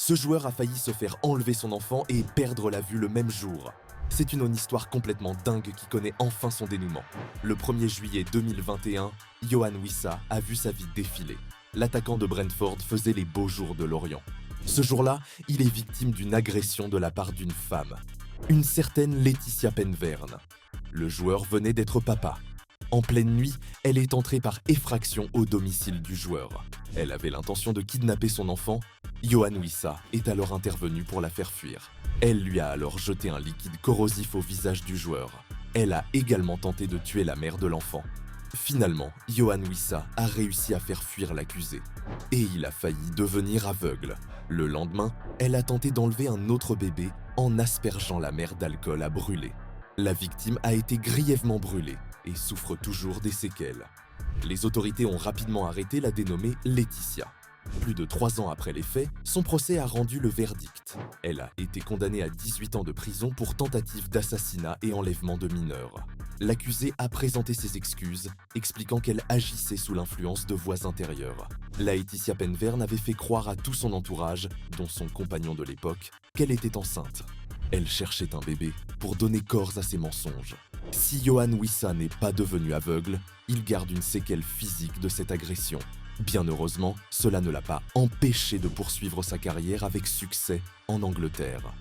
Ce joueur a failli se faire enlever son enfant et perdre la vue le même jour. C'est une histoire complètement dingue qui connaît enfin son dénouement. Le 1er juillet 2021, Yohan Wissa a vu sa vie défiler. L'attaquant de Brentford faisait les beaux jours de Lorient. Ce jour-là, il est victime d'une agression de la part d'une femme, une certaine Laetitia Penverne. Le joueur venait d'être papa. En pleine nuit, elle est entrée par effraction au domicile du joueur. Elle avait l'intention de kidnapper son enfant. Yohan Wissa est alors intervenu pour la faire fuir. Elle lui a alors jeté un liquide corrosif au visage du joueur. Elle a également tenté de tuer la mère de l'enfant. Finalement, Yohan Wissa a réussi à faire fuir l'accusé. Et il a failli devenir aveugle. Le lendemain, elle a tenté d'enlever un autre bébé en aspergeant la mère d'alcool à brûler. La victime a été grièvement brûlée et souffre toujours des séquelles. Les autorités ont rapidement arrêté la dénommée Laetitia. Plus de 3 ans après les faits, son procès a rendu le verdict. Elle a été condamnée à 18 ans de prison pour tentative d'assassinat et enlèvement de mineurs. L'accusée a présenté ses excuses, expliquant qu'elle agissait sous l'influence de voix intérieures. Laetitia Penverne avait fait croire à tout son entourage, dont son compagnon de l'époque, qu'elle était enceinte. Elle cherchait un bébé pour donner corps à ses mensonges. Si Yohan Wissa n'est pas devenu aveugle, il garde une séquelle physique de cette agression. Bien heureusement, cela ne l'a pas empêché de poursuivre sa carrière avec succès en Angleterre.